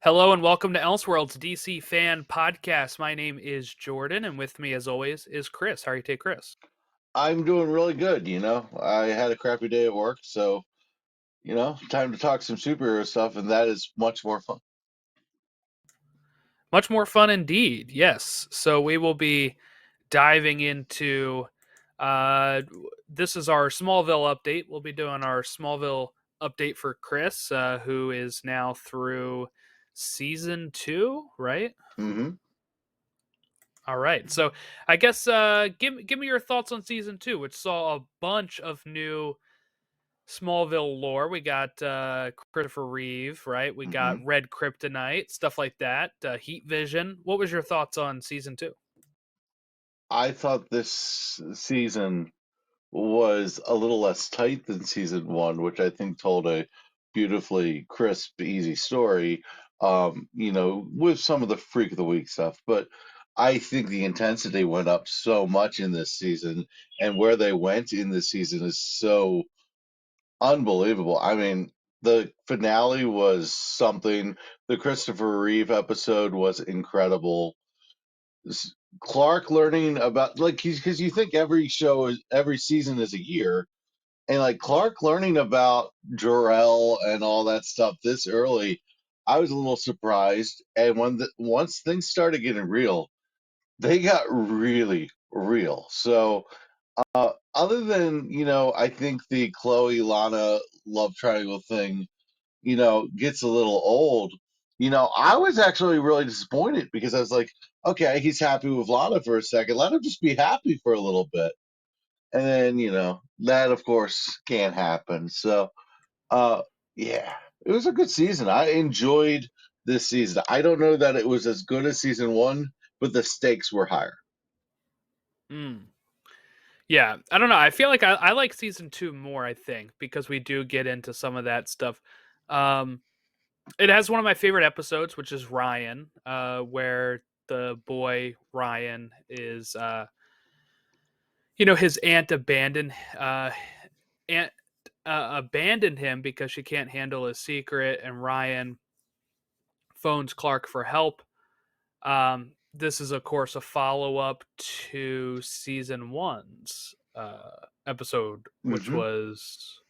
Hello and welcome to Elseworlds DC Fan Podcast. My name is Jordan, and with me, as always, is Chris. How are you today, Chris? I'm doing really good, I had a crappy day at work, so, time to talk some superhero stuff, and that is much more fun. Much more fun indeed, yes. So we will be diving into uh, this is our Smallville update. We'll be doing our Smallville update for Chris, who is now through season 2, right? hmm All right. So I guess give me your thoughts on season 2, which saw a bunch of new Smallville lore. We got Christopher Reeve, right? We hmm got Red Kryptonite, stuff like that. Heat Vision. What was your thoughts on season 2? I thought this season was a little less tight than season one, which I think told a beautifully crisp, easy story, with some of the freak of the week stuff. But I think the intensity went up so much in this season, and where they went in this season is so unbelievable. I mean, the finale was something. The Christopher Reeve episode was incredible. Clark learning about like he's because you think every season is a year, and like Clark learning about Jor-El and all that stuff this early, I was a little surprised. And once things started getting real, they got really real. So other than, I think the Chloe Lana love triangle thing, gets a little old. I was actually really disappointed because I was like, okay, he's happy with Lana for a second. Let him just be happy for a little bit. And then, that of course can't happen. So, uh, yeah, it was a good season. I enjoyed this season. I don't know that it was as good as season one, but the stakes were higher. Mm. Yeah, I don't know. I feel like I like season 2 more, I think, because we do get into some of that stuff. Um, it has one of my favorite episodes, which is Ryan, where the boy Ryan is, his aunt aunt abandoned him because she can't handle his secret, and Ryan phones Clark for help. This is, of course, a follow up to season one's episode, which hmm was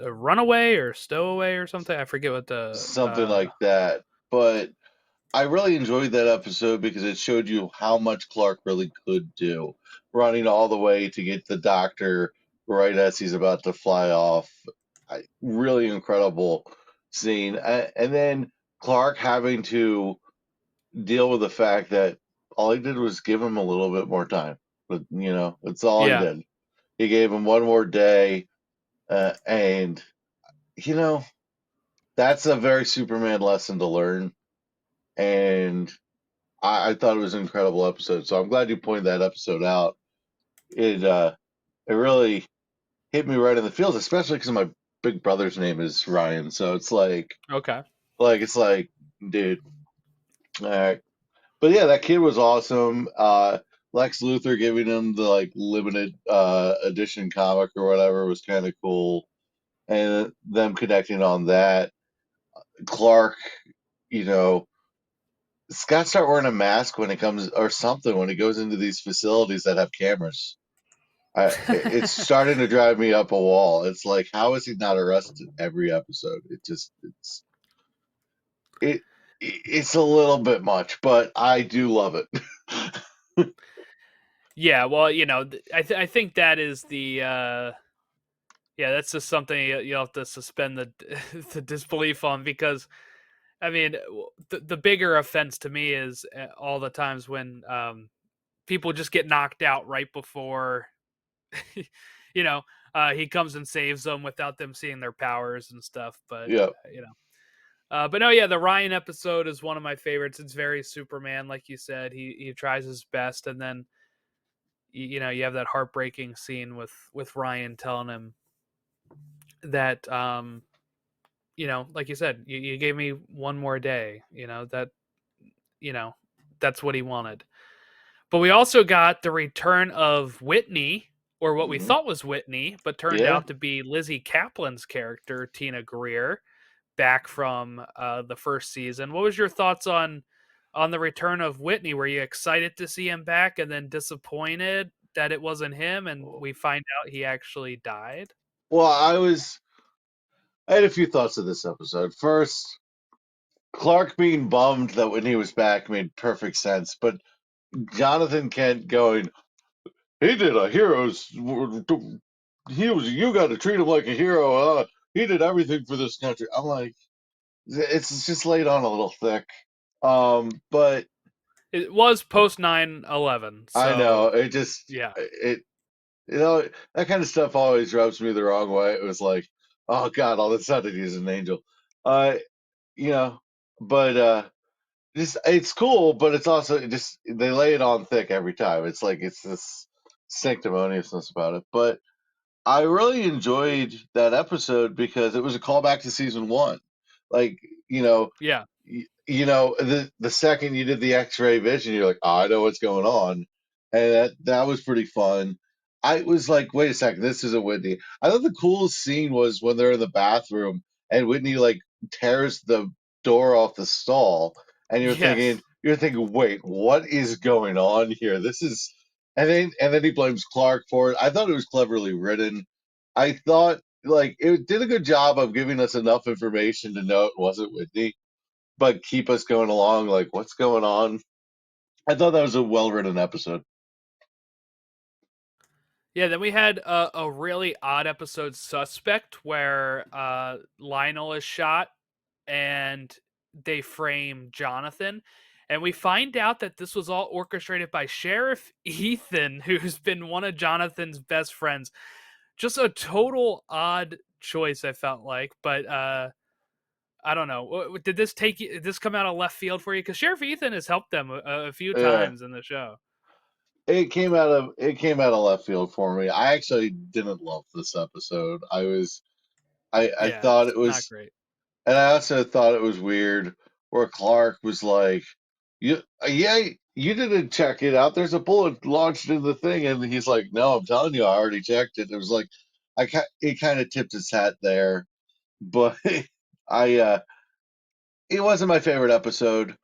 Runaway or Stowaway or something. I forget what the. Something like that. But I really enjoyed that episode because it showed you how much Clark really could do, running all the way to get the doctor right as he's about to fly off. Really incredible scene. And then Clark having to deal with the fact that all he did was give him a little bit more time. But, that's all he Yeah. did. He gave him one more day. And, you know, that's a very Superman lesson to learn. And I thought it was an incredible episode. So I'm glad you pointed that episode out. It really hit me right in the feels, especially because my big brother's name is Ryan. So it's Okay. it's like, dude, all right. But yeah, that kid was awesome. Lex Luthor giving him the like limited edition comic or whatever was kind of cool, and them connecting on that. Clark, you know, Scott start wearing a mask when it comes or something when he goes into these facilities that have cameras. It's starting to drive me up a wall. It's like, how is he not arrested every episode? It it's a little bit much, but I do love it. Yeah. Well, I think that is the. Yeah, that's just something you'll have to suspend the the disbelief on because I mean the bigger offense to me is all the times when people just get knocked out right before you know, he comes and saves them without them seeing their powers and stuff. But Yeah. but no, yeah, the Ryan episode is one of my favorites. It's very Superman, like you said. He tries his best, and then you have that heartbreaking scene with Ryan telling him that like you said, you gave me one more day. You know that's what he wanted. But we also got the return of Whitney, or what we hmm thought was Whitney, but turned Yeah. out to be Lizzie Kaplan's character, Tina Greer, back from the first season. What was your thoughts on the return of Whitney? Were you excited to see him back, and then disappointed that it wasn't him, and we find out he actually died? Well, I had a few thoughts of this episode. First, Clark being bummed that when he was back made perfect sense, but Jonathan Kent going, he did a hero's. You got to treat him like a hero. He did everything for this country. I'm like, it's just laid on a little thick. But It was post 9/11, I know so it just yeah, it you know that kind of stuff always rubs me the wrong way. It was like, oh God, all of a sudden he's an angel. Uh, you know, but just it's cool, but it's also just they lay it on thick every time. It's like it's this sanctimoniousness about it. But I really enjoyed that episode because it was a callback to season one. Like, you know, yeah. the second you did the X-ray vision, you're like, oh, I know what's going on, and that was pretty fun. I was like, wait a second, this isn't Whitney. I thought the coolest scene was when they're in the bathroom and Whitney like tears the door off the stall, and Yes. you're thinking, wait, what is going on here? This is, and then he blames Clark for it. I thought it was cleverly written. I thought like it did a good job of giving us enough information to know it wasn't Whitney but keep us going along. Like, what's going on? I thought that was a well written episode. Yeah, then we had a really odd episode, Suspect, where Lionel is shot and they frame Jonathan. And we find out that this was all orchestrated by Sheriff Ethan, who's been one of Jonathan's best friends. Just a total odd choice, I felt like. But I don't know. Did this did this come out of left field for you? Because Sheriff Ethan has helped them a few Yeah, times in the show. it came out of left field for me. I actually didn't love this episode. I Yeah, thought it's it not was, great. and I also thought it was weird where Clark was like, "You, yeah, you didn't check it out. There's a bullet launched in the thing," and he's like, "No, I'm telling you, I already checked it." It was like, it kind of tipped his hat there, but I, it wasn't my favorite episode.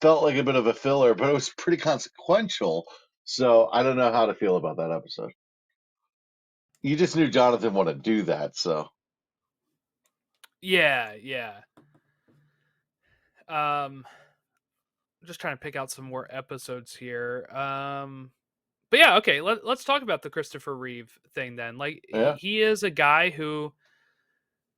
Felt like a bit of a filler, but it was pretty consequential. So I don't know how to feel about that episode. You just knew Jonathan wouldn't do that, so Yeah, yeah. Um, I'm just trying to pick out some more episodes here. But yeah, okay. Let's talk about the Christopher Reeve thing then. Like, yeah. he is a guy who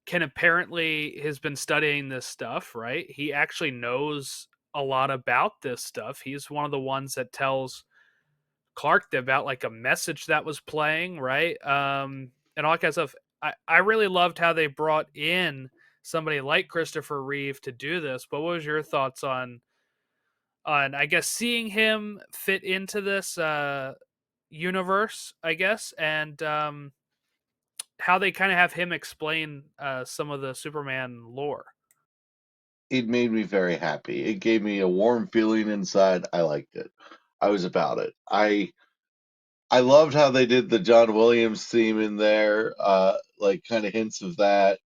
can apparently has been studying this stuff, right? He actually knows a lot about this stuff. He's one of the ones that tells Clark about like a message that was playing, right? And all that kind of stuff. I really loved how they brought in somebody like Christopher Reeve to do this. But what was your thoughts on I guess seeing him fit into this universe, I guess, and how they kind of have him explain some of the Superman lore? It made me very happy. It gave me a warm feeling inside. I liked it. I was about it. I loved how they did the John Williams theme in there, like kind of hints of that.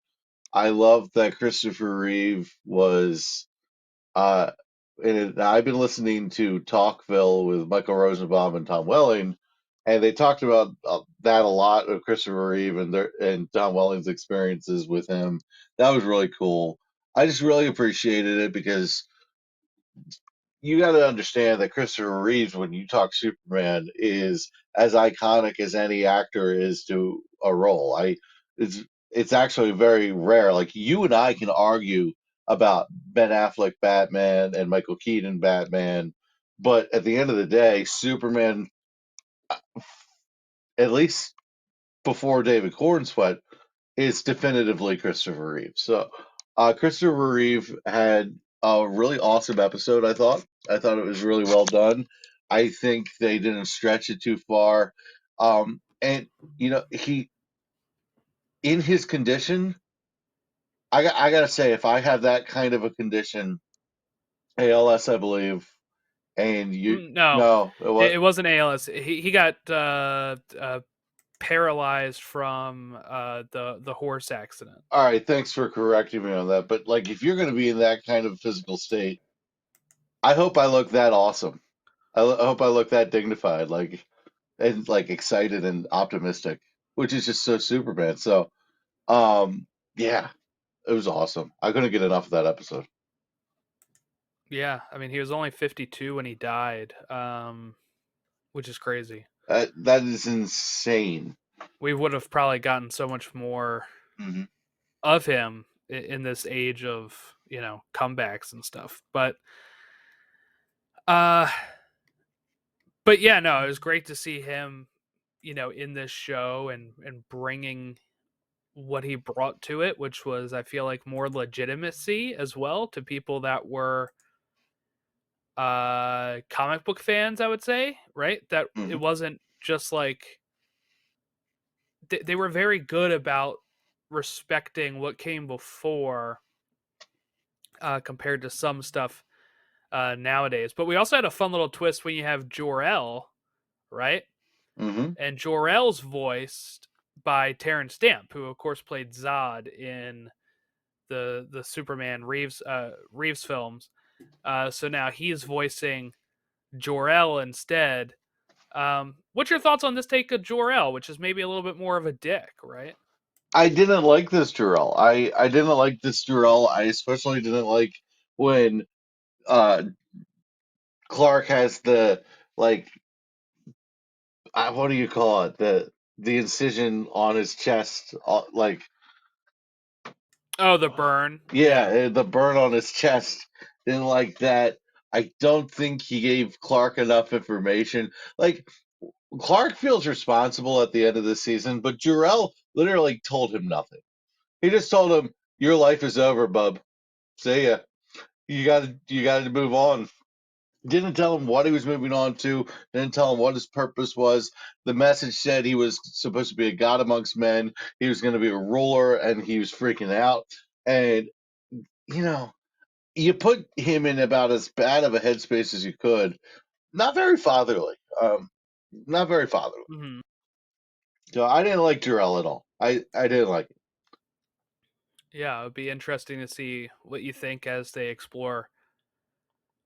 I loved that Christopher Reeve was Uh, and I've been listening to Talkville with Michael Rosenbaum and Tom Welling, and they talked about that a lot of Christopher Reeve and Tom Welling's experiences with him. That was really cool. I just really appreciated it because you got to understand that Christopher Reeves, when you talk Superman, is as iconic as any actor is to a role. It's it's actually very rare. Like you and I can argue about Ben Affleck Batman and Michael Keaton Batman, but at the end of the day, Superman, at least before David Cornsweet, is definitively Christopher Reeve. So, Christopher Reeve had a really awesome episode. I thought it was really well done. I think they didn't stretch it too far. And he in his condition, I gotta say, if I have that kind of a condition, ALS, I believe, and you No, no, it was it wasn't ALS. He got paralyzed from the horse accident. All right, thanks for correcting me on that. But like, if you're going to be in that kind of physical state, I hope I look that awesome. I hope I look that dignified, like and like excited and optimistic, which is just so Superman. So, yeah, it was awesome. I couldn't get enough of that episode. Yeah, I mean he was only 52 when he died, which is crazy. That is insane. We would have probably gotten so much more Hmm. of him in this age of comebacks and stuff. Uh, but yeah, no, it was great to see him, in this show and bringing what he brought to it, which was I feel like more legitimacy as well to people that were comic book fans, I would say, right? That it Hmm. wasn't just like they were very good about respecting what came before compared to some stuff nowadays. But we also had a fun little twist when you have Jor-El, right? Hmm. And Jor-El's voiced by Terrence Stamp, who of course played Zod in the Superman Reeves films. So now he's voicing Jor-El instead. What's your thoughts on this take of Jor-El, which is maybe a little bit more of a dick, right? I didn't like this Jarrell. I didn't like this Jarrell. I especially didn't like when uh Clark has the like what do you call it? The incision on his chest, like Oh, the burn. yeah, Yeah. the burn on his chest. Didn't like that. I don't think he gave Clark enough information. Like Clark feels responsible at the end of the season, but Jarrell literally told him nothing. He just told him, "Your life is over, bub. See ya. You got to move on." Didn't tell him what he was moving on to. Didn't tell him what his purpose was. The message said he was supposed to be a god amongst men. He was going to be a ruler, and he was freaking out. And you know, you put him in about as bad of a headspace as you could. Not very fatherly. Not very fatherly. Hmm. So I didn't like Jarrell at all. I didn't like it. Yeah, it would be interesting to see what you think as they explore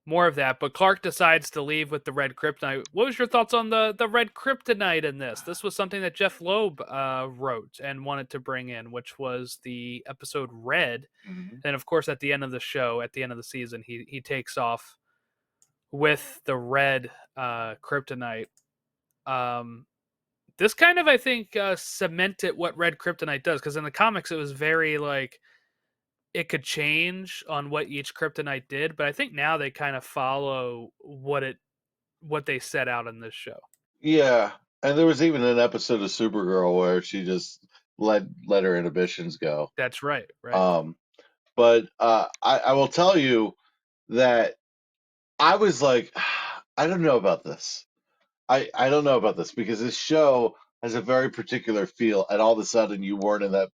more of that. But Clark decides to leave with the red kryptonite. What was your thoughts on the red kryptonite in this? This was something that Jeff Loeb wrote and wanted to bring in, which was the episode Red. Mhm. And of course, at the end of the show, at the end of the season, he takes off with the red kryptonite. Um, this kind of, I think, cemented what red kryptonite does, because in the comics, it was very like it could change on what each kryptonite did, but I think now they kind of follow what they set out in this show. Yeah, and there was even an episode of Supergirl where she just let her inhibitions go. That's right, right. Um, but I will tell you that I was like, I don't know about this. I don't know about this because this show has a very particular feel, and all of a sudden you weren't in that.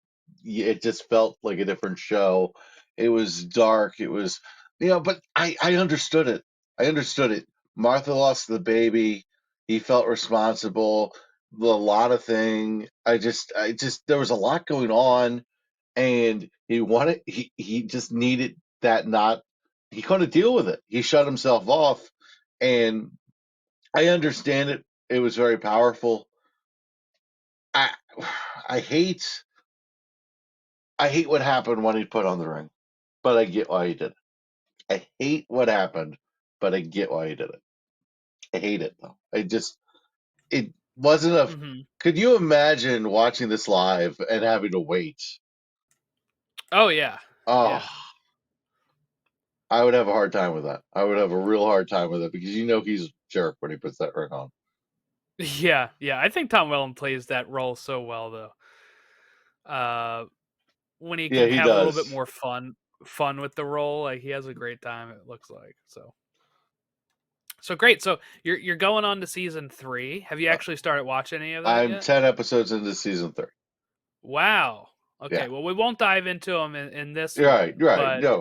It just felt like a different show. It was dark. It was, but I understood it. I understood it. Martha lost the baby. He felt responsible. The Lana thing. I just, there was a lot going on, and he just needed that not. He couldn't deal with it. He shut himself off, and I understand it. It was very powerful. I I hate I hate what happened when he put on the ring, but I get why he did it. I hate what happened, but I get why he did it. I hate it though. It wasn't a. Hmm. Could you imagine watching this live and having to wait? Oh yeah, Oh, yeah, I would have a hard time with that. I would have a real hard time with it because he's a jerk when he puts that ring on. yeah, yeah. I think Tom Welling plays that role so well, though. Uh, when he Yeah, can he have a little bit does. more fun with the role, like he has a great time. It looks like so great. So you're going on to season 3. Have you Uh, actually started watching any of that I'm yet? 10 episodes into season 3. Wow. Yeah, Okay. Well, we won't dive into them in this you're right. one, You're right. but No,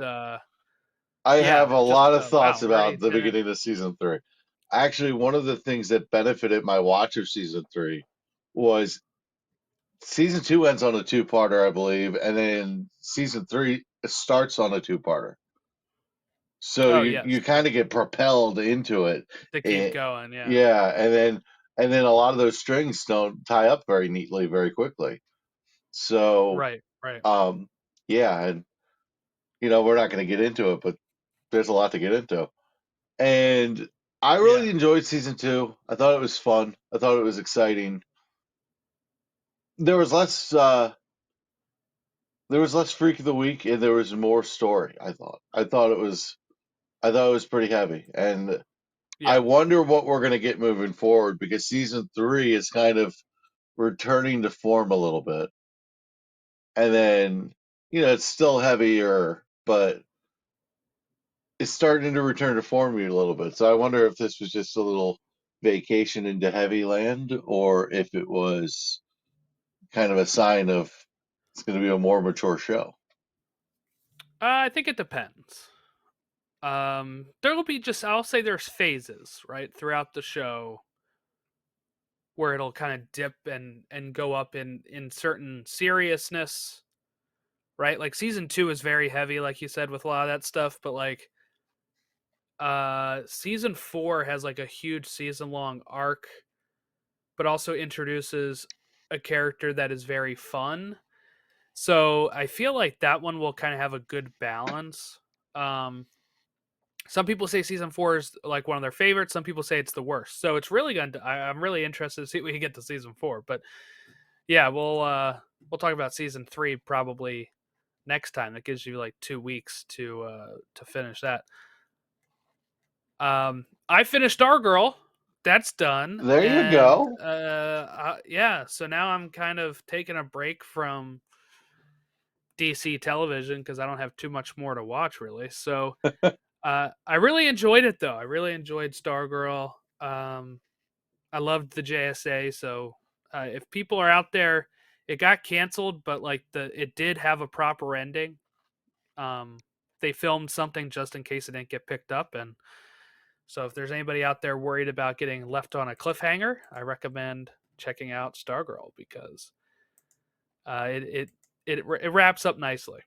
I have yeah, a just lot of thoughts wow. I'm about already the 10 in. beginning of season 3. Actually, one of the things that benefited my watch of season 3 was season two ends on a two-parter, I believe, and then season three starts on a two-parter. So Oh you yes, kind of get propelled into it. to keep Eh, going. Yeah, yeah, and then a lot of those strings don't tie up very neatly very quickly. So right, right. um yeah, and we're not going to get into it, but there's a lot to get into. And I Yeah, really enjoyed season two. I thought it was fun. I thought it was exciting. There was less freak of the week and there was more story, I thought. I thought it was pretty heavy. And I yeah. wonder what we're going to get moving forward because season three is kind of returning to form a little bit. And then, it's still heavier, but it's starting to return to form a little bit. So I wonder if this was just a little vacation into heavy land or if it was kind of a sign of it's going to be a more mature show. I think it depends. There will be just I'll say there's phases right throughout the show where it'll kind of dip and go up in certain seriousness, right? Like season 2 is very heavy like you said with a lot of that stuff, but like season 4 has like a huge season long arc but also introduces a character that is very fun. So I feel like that one will kind of have a good balance. Um some people say season 4 is like one of their favorites, some people say it's the worst. So it's really going to I'm really interested to see what we get to season 4, but yeah, we'll talk about season 3 probably next time. That gives you like 2 weeks to finish that. I finished Stargirl. That's done, There you and go. yeah. So now I'm kind of taking a break from DC television because I don't have too much more to watch really. So I really enjoyed it though. I really enjoyed Stargirl. I loved the JSA. So if people are out there, it got canceled, but like it did have a proper ending. Um, they filmed something just in case it didn't get picked up, and so if there's anybody out there worried about getting left on a cliffhanger, I recommend checking out Stargirl because it wraps up nicely.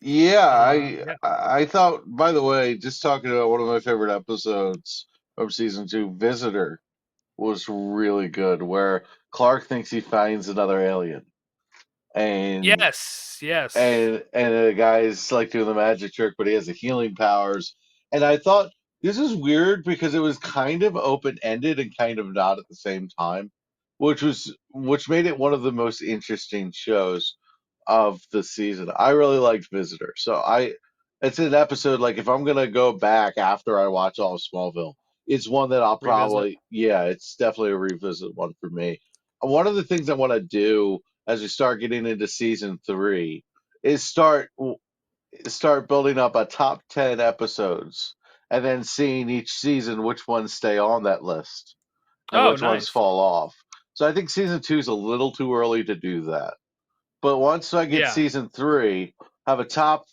Yeah, Yeah. I thought. By the way, just talking about one of my favorite episodes from season two, Visitor, was really good. Where Clark thinks he finds another alien, and Yes. Yes. the guy's like doing the magic trick, but he has the healing powers. And I thought this is weird because it was kind of open ended and kind of not at the same time, which made it one of the most interesting shows of the season. I really liked Visitor, so it's an episode like if I'm gonna go back after I watch all of Smallville, it's one that I'll Revisit. probably it's definitely a revisit one for me. One of the things I want to do as we start getting into season three is start building up a top 10 episodes and then seeing each season which ones stay on that list and Oh, which ones nice. fall off. So I think season two is a little too early to do that. But once I get Yeah. season three, have a top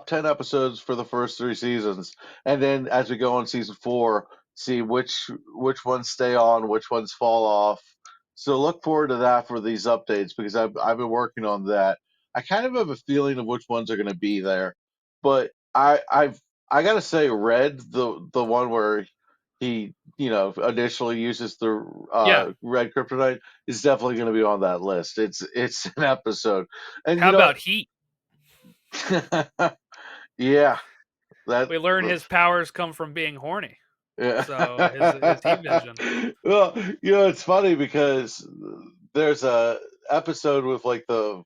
10 episodes for the first three seasons, and then as we go on season four, see which ones stay on, which ones fall off. So look forward to that for these updates because I've been working on that. I kind of have a feeling of which ones are going to be there, but I gotta say, Red, the one where he initially uses the Yeah. red kryptonite is definitely going to be on that list. It's an episode, and How about Heat? yeah, that We learn his powers come from being horny. yeah. So his heat vision. Well, it's funny because there's a episode with like the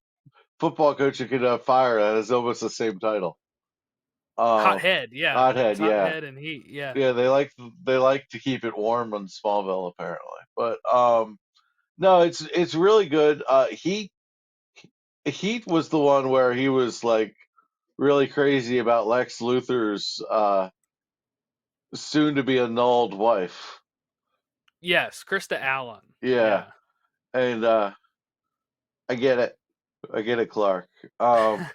football coach who could fire that has almost the same title. Hot Um, head. Yeah. Hothead, It's hot yeah. head and heat. Yeah. Yeah, they like to keep it warm on Smallville apparently. But no, it's really good. Heat was the one where he was like really crazy about Lex Luthor's soon to be annulled wife. Yes. Krista Allen. Yeah, Yeah. and I get it. I get it, Clark. Um,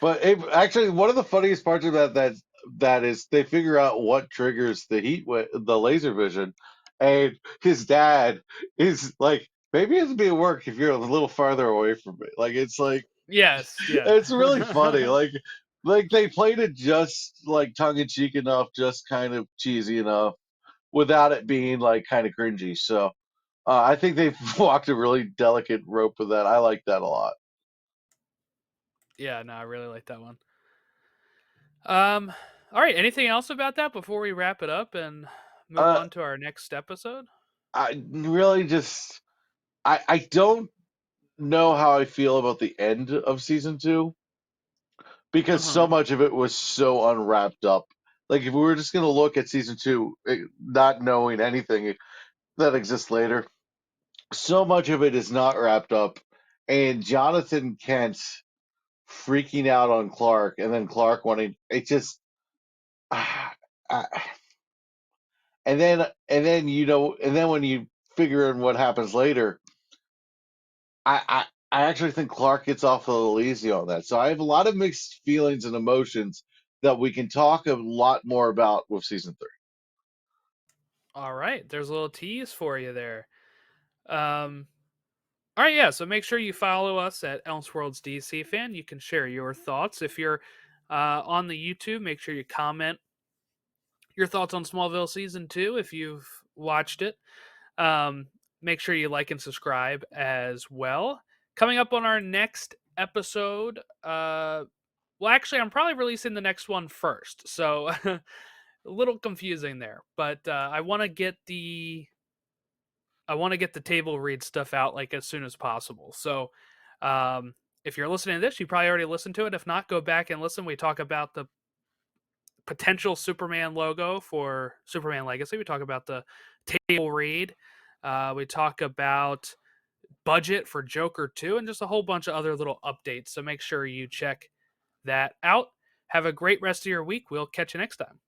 but actually, one of the funniest parts about that is they figure out what triggers the the laser vision, and his dad is like maybe it'd be work if you're a little farther away from me. Like it's like Yes, yeah. it's really funny. Like they played it just like tongue in cheek enough, just kind of cheesy enough, without it being like kind of cringy. So I think they've walked a really delicate rope with that. I like that a lot. Yeah, no, I really like that one. Um, all right. Anything else about that before we wrap it up and move Uh, on to our next episode? I really just I don't know how I feel about the end of season two Uh because so huh. much of it was so unwrapped up. Like if we were just going to look at season two, not knowing anything that exists later, so much of it is not wrapped up. And Jonathan Kent freaking out on Clark, and then Clark wanting it just. Uh, and then and then when you figure in what happens later, I actually think Clark gets off a little easy on that. So I have a lot of mixed feelings and emotions that we can talk a lot more about with season three. All right. There's a little tease for you there. Um, all right. Yeah. So make sure you follow us at elseworldsdcfan. You can share your thoughts. If you're on the YouTube, make sure you comment your thoughts on Smallville season two if you've watched it. Um, make sure you like and subscribe as well. Coming up on our next episode, well, actually, I'm probably releasing the next one first, so a little confusing there. But I want to get the table read stuff out like as soon as possible. So, if you're listening to this, you probably already listened to it. If not, go back and listen. We talk about the potential Superman logo for Superman Legacy. We talk about the table read. We talk about budget for Joker 2 and just a whole bunch of other little updates. So make sure you check that out. Have a great rest of your week. We'll catch you next time.